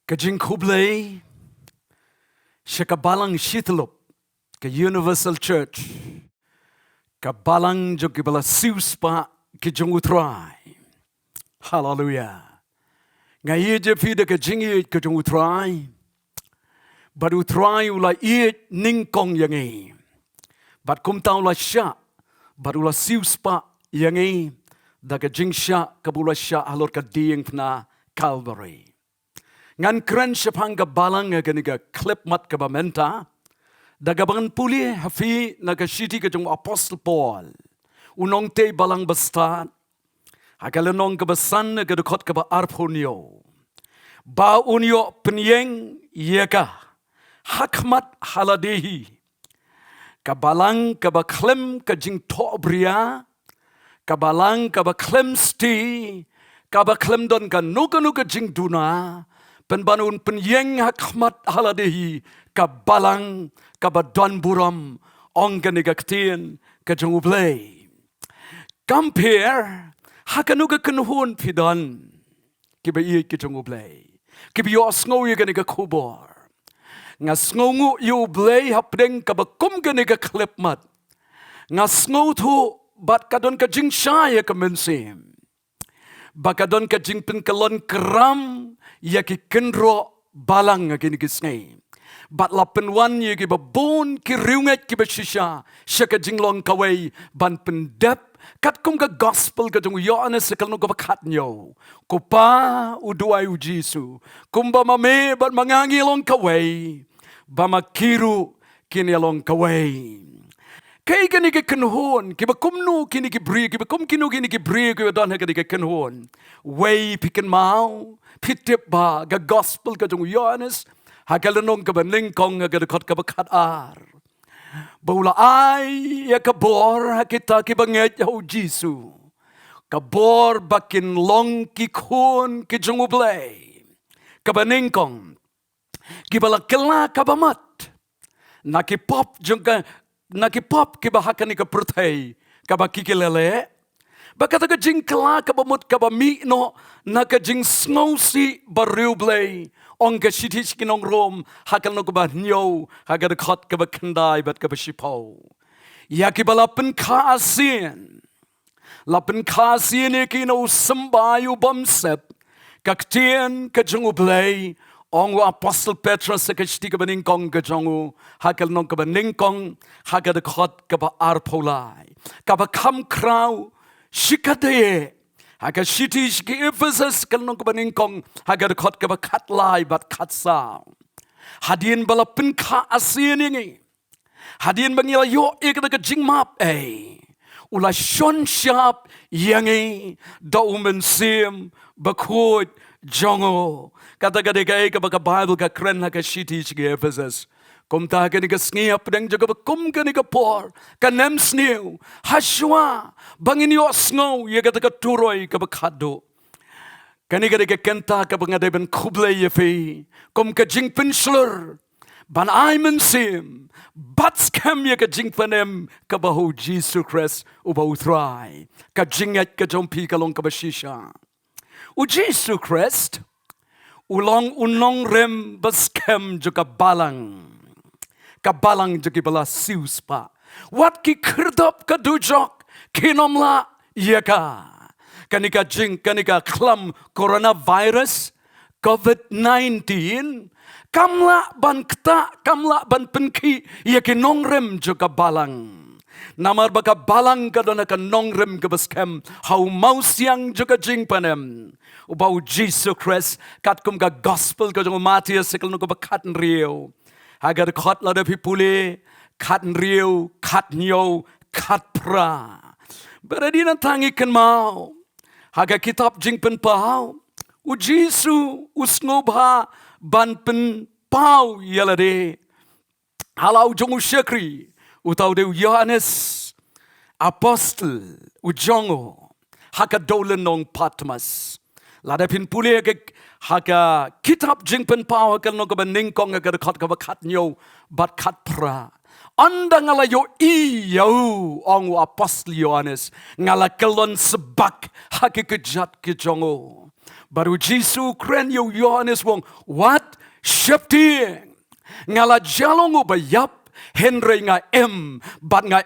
Kajing kublay siya kabalang shitlop ka Universal Church kabalang jo kibala sius pa kijong utray. Hallelujah. Ngayon je pida kajing iit kijong utray. But utray ula iit ningkong yangi. But kumtaw la siya. But ula sius pa yangi. Da kajing siya kabula siya halor kadiyeng na Calvary. Ngan keren siya pang kabalang nga ganiga klip mat kabamenta. Dagabangan puli hafi nagashiti kajong Apostle Paul. Unong te balang bastan. Hagalanong kabasan nagadukot kaba arponyo. Ba unyo penyeng yeka. Hakmat haladehi. Kabalang kaba klem kajing to'bria. Kabalang kaba klem sti. Kaba klem don ka nuka jing duna. Penbanun penyeng hakmat haladehi kabalang kabadon buram ongganiga ktien kajong ublay. Compare hakanuga kenhun pidon kiba iya kajong ublay. Kiba yo asngo iya ganiga kubor. Nga sngongu yo ublay hapdeng kabakum ganiga klipmat. Nga sngo tu bat kadon kajing syaya kemensim. Bakadon kajing penkalon keram yaki kenro balang agini kisngai. Bat lapenwan yaki babon ki riunget ki bashisha syaka jinglong kawai ban pendep kat kum ka gospel ka jung Yohanes sekalno ka bakat nyo. Kupa uduay ujisu. Kumba mame bat mangangilong kawai bamakiru kinialong kawai. Kay kini ke kenhon, kiba kumnu kini ke bri, kiba kum kinu kini ke bri, kiba don ha kini ke kenhon. Way piken mau, pitip ba, ga gospel ka jung Yohanes, ha kalanong ka banlingkong ha kadakot ka bakat ar. Baula ay ya kabor ha kita kiba nget yaw Jisu. Kabor bakin long kikon ki jung ublay. Kabaningkong, kiba lakila kabamat. Nakipop jung ka, nakipop kibahakan ni kapertai kabakikilele bakata ka jing kala kabamut kabami no nakajing snowsi bariublay ong ka shitich kinong rom hakal no kabanyo hagar khot kabakandai bat kabashipo yakibalapen kaasin lapen kaasin kino sambayu bamsep kaktien kajung ublay Ong Apostle Petrus sa kashti ka baningkong kajongu hakal nong ka baningkong hagadakot ka ba arpolay ka ba kamkraw shikadaye hagashiti shiki Ephesus kal nong ka baningkong hagadakot ka ba katlay bat katsaw hadien balapin ka asiningi hadien bangila yo ikada ka jingmap ula shon shap yangi da umensim bakut jongo kata kadegay kabaka Bible ka kren na kashiti sige Ephesus kumta ka ni kasngiyap deng jaga kum ka ni kapor kanem sniw haswa bangin yo sngow ye kata katuroy kabakado kani kadegay kenta kabanga deben kublay yefi kum ka jing pinslur ban aimen sim bats kam ye ka jing panem kabaho Jesus Christ uba uthray ka jingat ka jompi kalong kabashisha u Jesus Christ ulong unong rem baskem juga balang kabalang juga bala sius pa wat ki kerdop kadujok kinomla yeka kanika jing kanika klam coronavirus COVID-19 kamla ban kta kamla ban penki yekinong rem juga balang namar baka balang kadona ka nongrem ka baskem hau mau siang juga jing panem ubau Jesus Christ kat kum ka gospel ka jong Matius sekal no ka bakat riu hagar khot la de pipule kat riu kat nyo kat pra beradi na tangi kan mau haga kitab jing pen pau u Jesus usngobha ban pen pau yalade halau jong syakri utau de Yohanes Apostle ujongo hakadolen nong Patmos ladapin pule haka kitab jingpen pau hakal no ka ningkong ka khot ka bakat nyo bat khat pra anda ngala yo iyo ang apostol Yohanes ngala kelon sebak hakikejat kejongo. Baru Jisu kren yo Yohanes wong what shifting ngala jalong ubayap Henry nga bat nga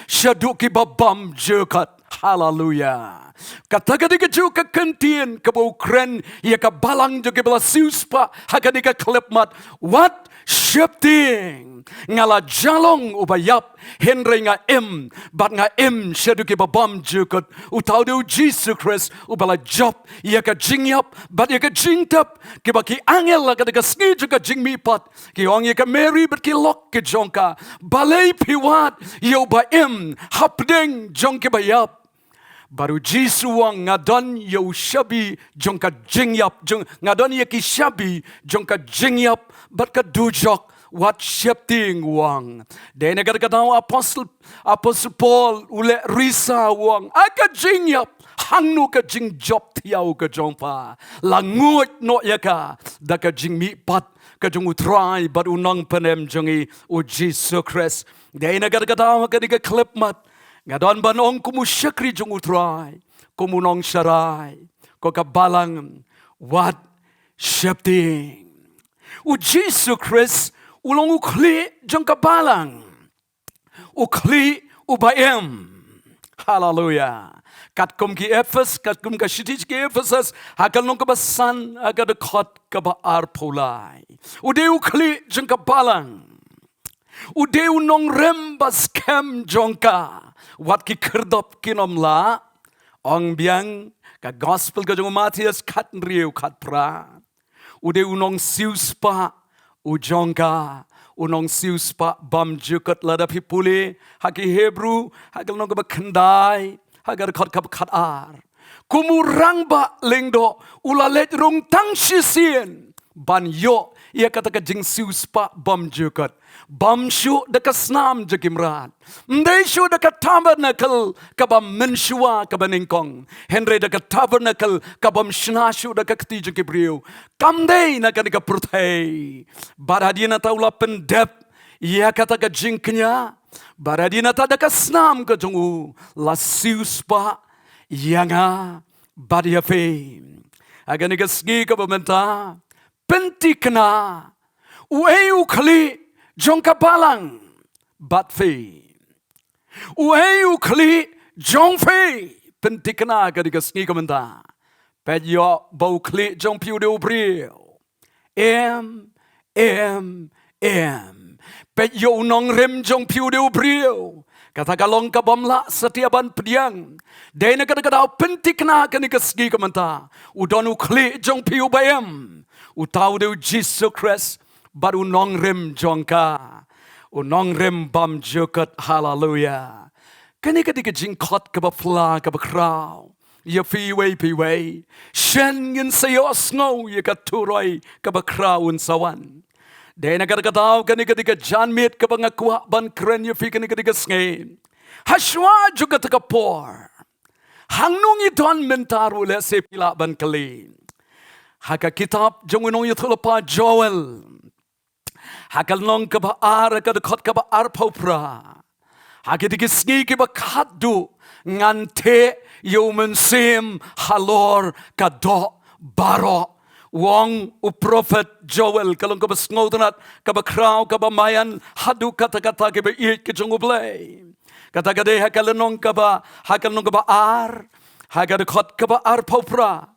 syaduki babam jekat. Hallelujah. Kataga diga juga kentien ke Ukraine ya ke balang juga bela siuspa haga diga klepmat what shifting ngala jalong ubayap Henry nga bat nga syaduki babam jekat utau de Jesus Christ ubala job ya ke jingyap bat ya ke jingtap ke baki angel la diga sni juga jingmipat ke ong ya ke Mary bat ke lok ke jongka balai piwat yo ba hapdeng jong ke bayap. Baru Jisu wang ngadon yo shabi jongka jingyap ngadon ye ki shabi jongka jingyap bat ka dujok what shifting wang. Dena kata apostle Paul ule risa wang aka jingyap hangnu ka jingjop tiau ka jongpa langut no yaka da ka jingmi pat ka jong utrai bat unang panem jongi o Jesus Christ. Dena kata ka diga klipmat ngadon banong kumu syakri jong utrai, kumu nong syarai, ko kabalang what shifting. U Jesus Christ ulong ukli jong kabalang, ukli ubayem. Hallelujah. Kat kum ki Ephes, kat kum ka shitij ki Ephesus, hakal nong kabasan, agad kot kabaar pulai. Ude ukli jong kabalang, ude unong rembas kem jongka. Wat ki kerdop kinom la ong biang ka gospel ka jong Matias kat riu kat pra ude unong siuspa ujongka unong siuspa bam jukot lada pipuli haki Hebrew hakal nong ka kendai hagar kot ka kat ar kumurang ba lengdo ulalet rung tang sisien ban yo ia kata ka jing siuspa bam jukot bam shu dekat snam jekimrat. Mdai shu dekat tabernacle kabam menshua kabaningkong. Henry dekat tabernacle kabam shnashu dekat keti jekibriu. Kamdai na kanika pruthai. Baradina taula pendep. Ia kata ka jingknya. Baradina ta dekat snam ka jongu. La siuspa yanga badia fe. Aganika ski kabamenta. Pentikna. Ueu kali jong kabalang bat fe. Ueu kli jong fe. Pentikna ka diga sngi komenta. Pet yo bau kli jong piu de ubril. Pet yo unong rem jong piu de ubril. Kata kalong kabamla setiaban pediang. Dena kata kata pentikna ka diga sngi komenta. Udon ukli jong piu bayam. Utau de Jesus Christ. Baru nong rem jongka, unong rem bam jokat hallelujah. Kani ketika jingkot ke bafla ke bakrau, ya piway, shen ngin sayo snow ya katuroi ke bakrau sawan. Dena kata kani ketika janmit ke bangakwa ban keren ya fi kani ketika snge. Hashwa juga teka por, hangnung idon mentaru le sepila ban kali. Haka kitab jongunong yutulapa Joel. Hakal nong kabaar kadakot kabaar paupra. Hakitikis ngi kibakadu ngante yomen sim halor kado baro. Wong u prophet Joel kalong kabas ngotanat kabakraw kabamayan hadu kata-kata kiba iit kajungublay. Kata-kata hakal nong kabaar hakadakot kabaar paupra.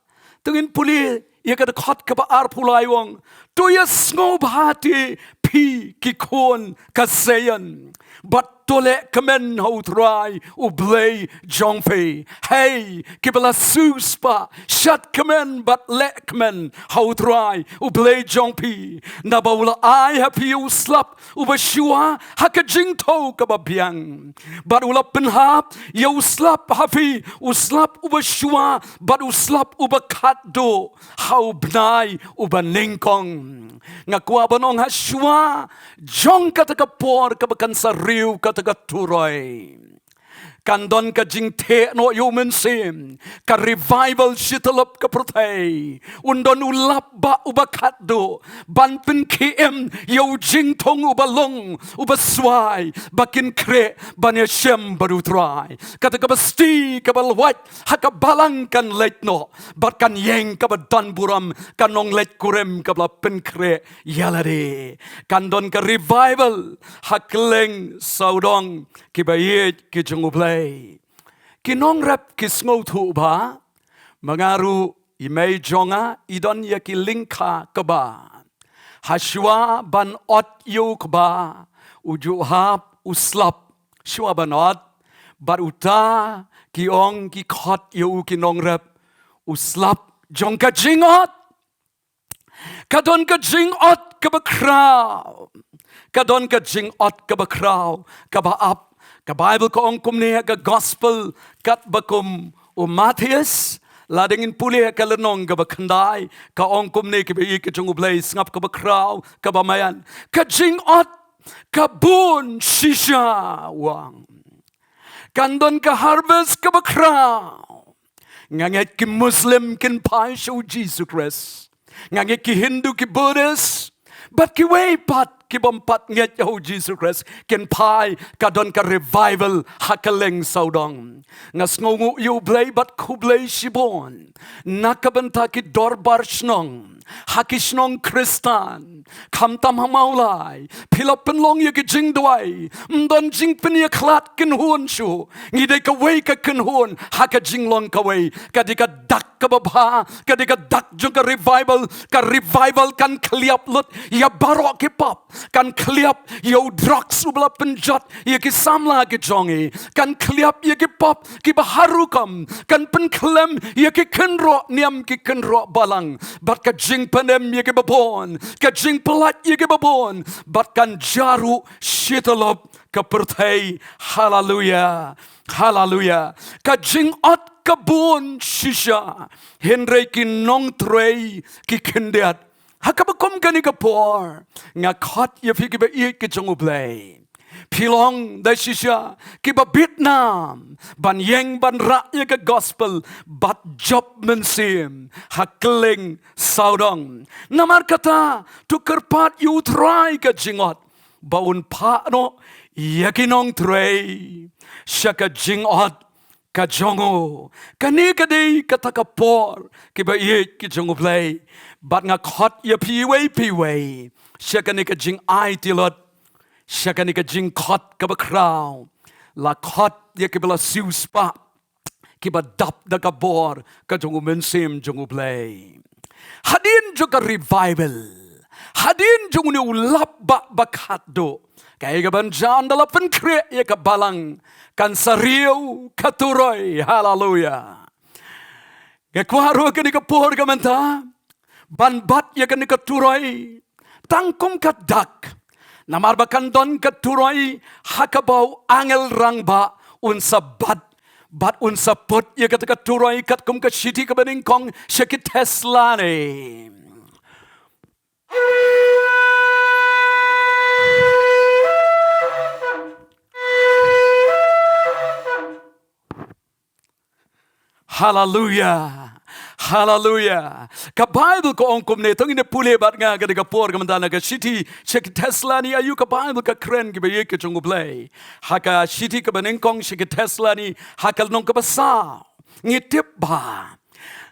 Tungin puli ia kadakot kabaar pulay wong. Tuya snob hati pi kikon kasayan. But tole kamen hautrai ublay jongfe. Hey, kibala suspa. Shat kamen but le kamen hautrai ublay jongpi. Nabawla ay hapi uslap ubashua hakajing to kababiang. But ulap penhap ya uslap hapi uslap ubashua but uslap ubakado hau bnai ubaningkong. Ngakwa banong haswa jong katakapor kabakan sariw katagaturoy. กันดอนกะจิงเทโนยูมันเซมกะรีไวเบิลชิตลบกะประเทศอุนดอนอุลับบะอุบะขัดดูบันเป็นเคเอ็มยูจิงทงอุบะลงอุบะสวายบักินเครบันยาเชมบรูทรายกะตะกะบะสตีกะบะลวัดฮักกะบาลังกันเล็ดโนบัดกันเยงกะบะดันบุรัมกันนองเล็ดกุเรมกะบะเป็นเครยาลาเดกันดอนกะรีไวเบิลฮักเลงซาวดองกิบะเยกิจงอุเพลกิน้องรับกิสงอถูบามังารูอิเมยจงาอิดอนยากิลิงคากบาฮัชวาบันอดยูกบาอุจุฮับอุสลับชัวบันอดบัดอุตากิองกิขอดยูกิน้องรับอุสลับจงกะจิงอดกะดอนกะจิงอดกะบะคราวกะดอนกะจิงอดกะบะคราวกะบะอับกะไบเบิลก็องคุมเนี่ยกะกอสเปลกัดบะคุมอุมาเทียสลาดึงปุเลียกะละนองกะบะคันได้กะองคุมเนี่ยกะไปอีกกะจงอุเบลสงับกะบะคราวกะบะมายันกะจิงอดกะบุนชิชาวังกันดอนกะฮาร์เวสกะบะคราวงานกิมุสลิมกินพายชูจีสุคริสงานกิฮินดูกิบูดิสบัดกิเวปัดกิบอมปัดเงียยาจีสุคริสกินพายกะดอนกะรีไวเบิลฮักเลงซาวดองงัสงงูยูเบลบัดคูเบลชิบอนนักบันทากิดอร์บาร์ชนองฮักิชนองคริสตันคำตามหามาลายพิลเป็นลงยากิจิงด้วยดอนจิงเป็นยาคลาดกินหวนชูงี้ได้กะเวกะกินหวนฮักจิงลงกะเวกะดิกะดักกะบะบากะดิกะดักจงกะรีไวเบิลกันเคลียบลดยาบารอกิปับกันเคลียบยาดรักสุบลาเป็นจัดยากิสามลากิจงอีกันเคลียบยากิปับกิบะฮารุกัมกันเป็นเคลมยากิขึ้นรอเนียมกิขึ้นรอบาลังบัดกะจิงปนเอ็มยากิบะบอนกะจิงพลัดยากิบะบอนบัดกันจารุชิตลบกะประเทศฮาเลลูยาฮาเลลูยากะจิงอดกะบุนชิชาเห็นไรกินน้องเทรกิคินเดียดฮักกะบะคมกันนี่กะพองะขัดยาพิกิบะอีกกิจงอุเบลพี่ลองได้ชิชากิบะบิดนามบันเยงบันระยกะกอสเปลบัดจบมันเสียมฮักเลงซาวดองนามาร์กตาทุกร์ปัดยูทรายกะจิงอดบาอุนพาโนยากิน้องเทรชักะจิงอดกะจงโอกันนี้กะดีกะตะกะปอร์กิบะอีกกิจงอุเบลบัดงะขัดยาพีเวชักะนี้กะจิงไอติลดชักนี้ก็จิงขัดกับคราวละขัดยากิบลาซิวสปะกิบดับดักบอร์ก็จงอุเมนเซมจงอุเบลฮัดินจงกรีไวเบิลฮัดินจงอุลับบะบักฮัดโดกายกับบันจานดัลเป็นเครียกับบาลังกันสริวคัตุรอยฮาเลลูยาแกควารัวกันนี่ก็ปวดกันมันตาบันบัดยากันนี่ก็ตุรอยตั้งกุมกัดดักNamar bakan don keturai hakabau angel rangba unsa bat unsa pot ya kat keturai kat kum ke city ke bening kong syakit Tesla ni. Hallelujah. Hallelujah. Ka Bible ko ongkom ne tong ine pule bat nga ka de por ka mandana ka city check Tesla ni ayu ka Bible ka kren ki be ke chungu play. Haka city ka beneng kong check Tesla ni hakal nong ka basa. Ngitip ba.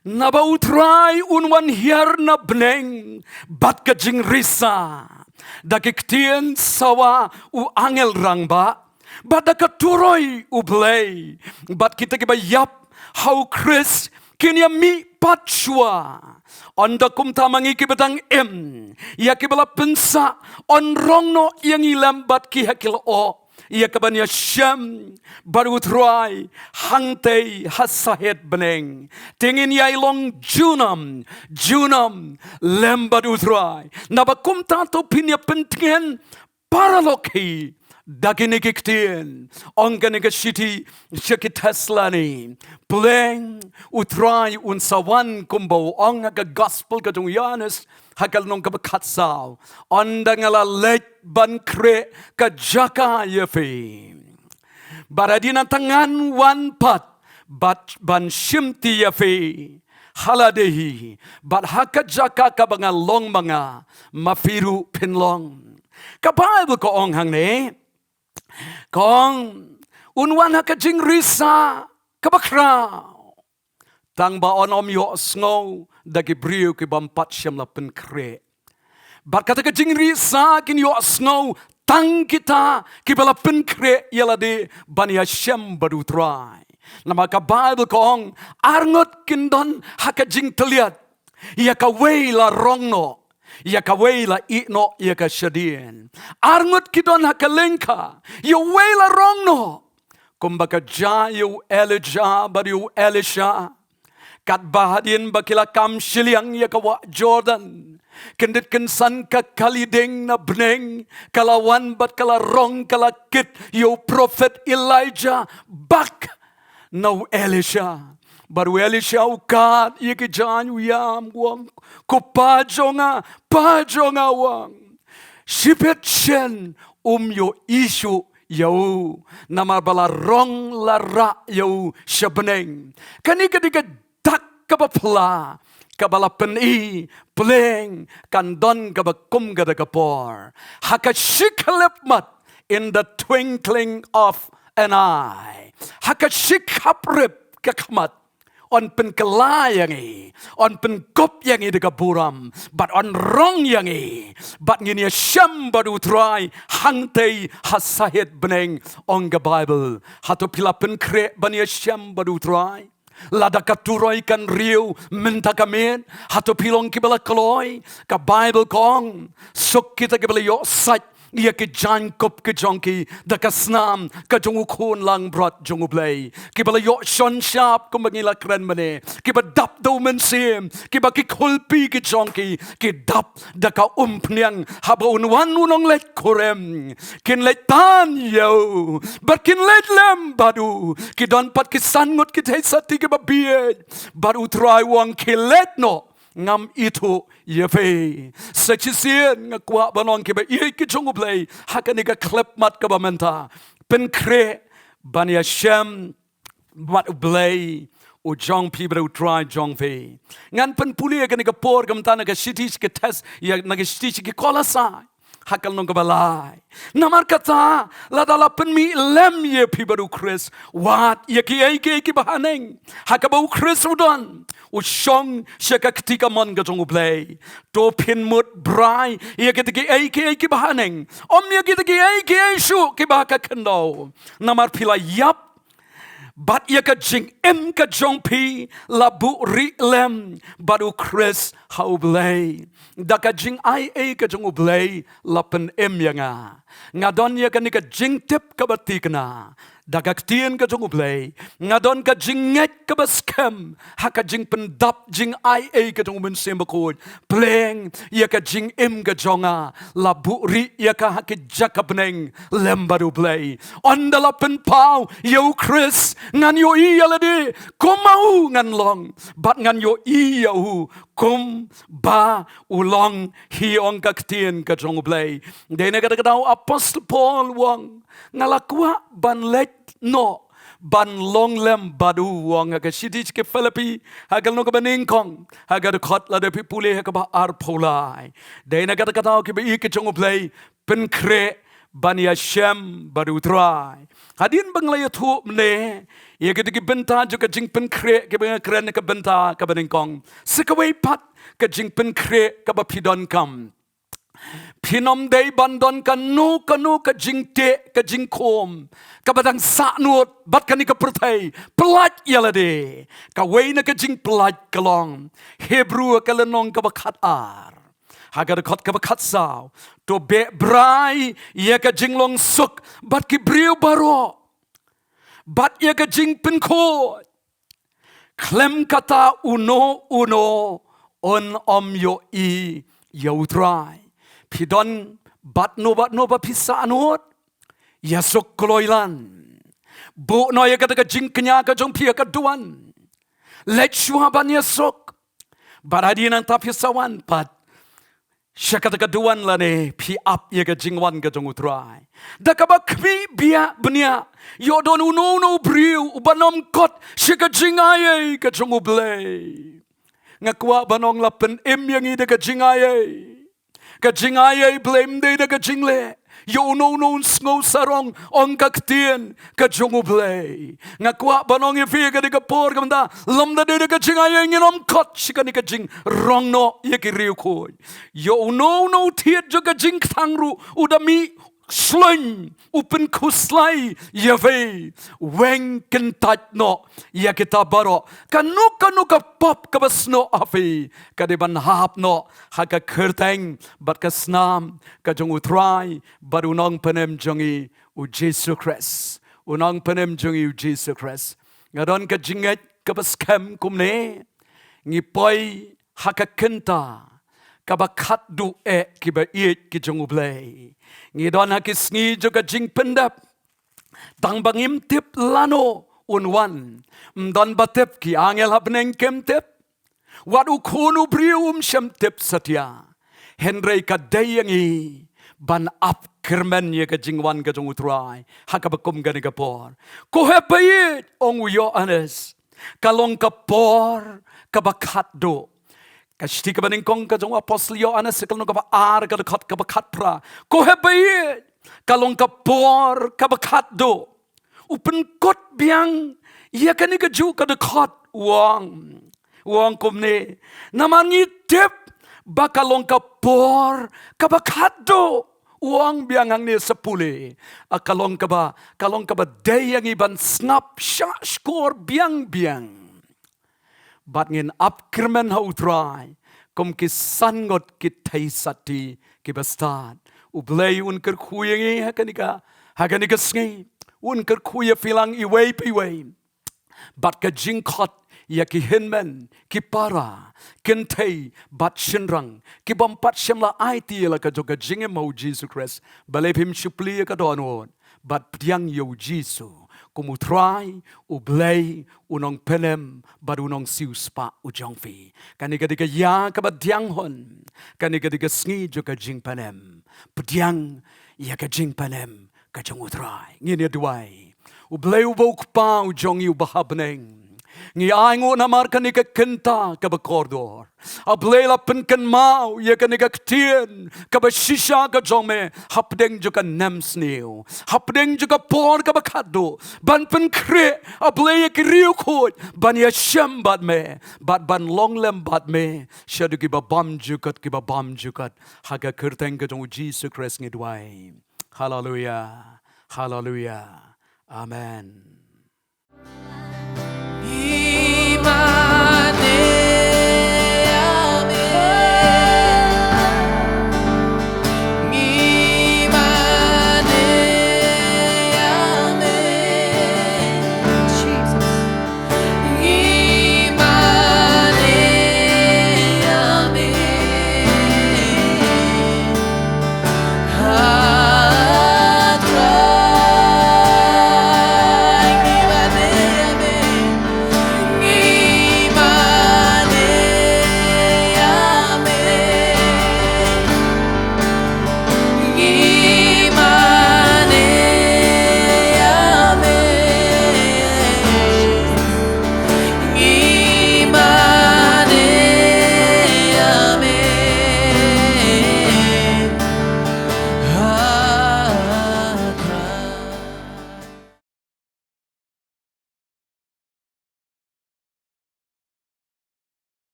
Na ba utrai unwan hier na beneng bat ka jing risa. Da kiktien sawa u angel rang ba. Bat da ka turoi u play. Bat kita ki ba yap how Chris Kini mi patchua onda kumta mangi kibetang ya kibala pensa on rongno yang ilambat ki hakil o ya kabanya syam baru try hangtei hasahet beneng tingin ya ilong junam lembat utrai nabakum tato pinya pentingen paraloki Dagini kiktien, ongani kashiti shaki Tesla ni, pleng utrai unsawan kumbo onga ka gospel ka tung Yanis hakal nong ka bakatsaw, ondangala let ban kre ka jaka yefi. Baradinan tangan wan pat bat ban shimti yafe haladehi bat hakat jaka ka bangal long mga mafiru pinlong. Ka Bible ko ong hang ne kong unwan hakat jing risa kabakraw tang ba onom yo snow dagi briu ki bampat syam la penkre. Bat kata ka jing risa kin yo snow tang kita kibala penkre yalade bania syam badu try. Nama ka Bible kong arngot kindon hakajing teliat. Ia ka weila rongno. Ia ka weila ikno ia ka syadien. Arngot kindon hakalengka. Ia weila rongno. Kumbaka jayu Elijah bariu Elisha. Kat bahadin bakila kam shiliang ia ka wa Jordan. Kendit kensan ka kalideng na bneng kalawan bat kalarong kalakit yo prophet Elijah bak no Elisha baru Elisha ukat ye ke janyu yam wang ko pajonga wang sipet chen yo isu yo nama bala rong lara yo shabneng kani ketika dak kabapla kabala peni pleng kandon kabakum gada kapor hakashiklepmat in the twinkling of an eye hakashikaprip kakmat on pen kelayangi on pen kop yangi de kaburam but on rong yangi but ngini syam baru try hangtei hasahit beneng on the Bible hatu pilapen kre bania syam baru try lada katuroi kan riu minta kamen hatu pilong kibala kaloi ka Bible kong sok kita kibala yo sat ia ke jankop ke jonki da kasnam ka jongu khun lang brat jongu blay kibala yo shon sharp ko mangila kren mane kiba dap do men sim kiba ki khulpi ke jonki ki dap da ka pnyang haba unwan unong let korem kin let tan yo but kin let lem badu ki don pat ki sangut ki thai sati ke babie badu try wang ki let no ngam itu yefe sechisien ngakwa banon ke ba ye ki jongu blay hakani ka klep mat ka bamenta pen kre bania shem mat blay o jong people who try jong fe ngan pen puli ka ni ka por kam ta na ka city ke test ya na ka city ke kolasa hakal nong ka balai namar kata la dala pen mi lem ye people Chris wat ye ki bahaneng hakabau Chris udon u shong shaka ketika mon ga jong play to pin mut brai ye ki bahaneng om ye ki shu ki ba ka kendo namar pila yap but ye ka jing em ka jong pi la bu ri lem badu Chris how play da ka jing ka jong play la pen em yanga ngadon ye ka ni ka jing tip ka batikna dagak tien ka jong play ngadon ka jing nget ka baskem haka jing pendap jing ka jong men sembakod pleng ye ka jing em ka jonga la buri ye ka hak jakapneng lembadu play on the lapen pau yo Chris ngan yo yalade komau ngan long bat ngan yo yo kum ba ulong hi ong ka tien ka jong play de ne ka daw apostle Paul wang ngalakwa ban let no ban long lem badu wang aga sidich ke Philippi hagal no ka baning kong hagar khot la de pipule ka ba ar polai de na ka taw ke bi ke jong play pen kre bania shem badu try hadin banglaya thu mne ye ke ki benta jo ka jing pen kre ke ba kren ka benta ka baning kong sikawai pat ka jing pen kre ka ba pidon kam Pinom day bandon kanu ka jingte ka jingkom ka badang saknut bat kani ka pertai pelat yalade ka weina ka jing pelat kalong Hebrew ka lenong ka bakat ar hagar kot ka bakat saw to be brai ye ka jinglong suk bat ki briu baro bat ye ka jing penko klem kata uno on om yo I yo try pidon bat no ba pisa anot yasuk kloilan bu no ye kata ka jing kenya ka jong pia ka duan let shua ban yasuk baradi nan tapi sawan pat Syakata kaduan la ne pi ap ye ka jingwan ka jong utrai. Da ka ba kmi bia bnia yo don uno briu ubanom kot syaka jingaye ka jong ublay. Ngakwa banong la pen em yang i da ka jingaye. Ka jingaye blame de da ka jingle. Yo no sngo sarong ong kaktien ka jongu play ngakwa banong ye fi ka de ka por ka manda lam da de ka jinga ye nginom kot shikani ka jing rong no ye ki riu ko yo no tiet jo ka jing thangru udami slung upen kuslai ye ve weng kentat no ya kita baro kanu ka pop ka basno afi ka de ban hap no ha ka kerteng bat ka snam ka jong utrai barunong penem jongi u Jesus Christ unong penem jongi u Jesus Christ ngadon ka jinget ka baskem kumne ngi poi ha ka kenta ka bakat du ki ba iet ki jong ublay ngi don hakis ngi juga jing pendap tang bangim tip lano unwan mdon batep ki angel habneng kem tip wadu kunu brium shem tip satya henry ka dayangi ban ap kermen ye ka jingwan ka jong utrai hakabakum gani ka por ko hepayit ong yo anes kalong ka por ka bakat do Kashti ka baning kong ka jong apostol Yohanes kalong ka ba ar ka dekat ka bakat pra ko hebayit kalong ka por ka bakat do upen kot biang ya kani ka ju ka dekat wang kumne namangi tip bakalong ka por ka bakat do uang biang ang ni sepule kalong ka ba day yang iban snap skor biang Bat ngin ap kermen ha utrai kom ki sangot ki taisati ki bastad ublay un ker khuyengi hakanika sngi un ker khuye filang iway piway bat ka jingkot ya ki hinmen ki para kentay bat shinrang ki bampat shamla IT la ka joga jinge mau Jesus Christ balepim shupli ka donwon bat piang yo Jesus kumutrai ublay unong penem barunong siuspa ujong fi kanika diga ya ka badyang hon kanika diga sngi jo ka jing penem pdyang ya ka jing penem ka jong utrai ngini duai ublay ubok pa ujong yu bahabneng ngi aingo namar kanika kenta ka bakordor ablela penken mau ye kanika ktien ka bashisha ka jongme hapdeng jo ka nemsneu hapdeng jo ka por ka bakado ban pen kre ableye ki riu khot ban ya shem bat me bat ban long lem bat me shadu ki ba bam jukat haga kerteng ka jong Jesus Christ ngi dwai hallelujah amen.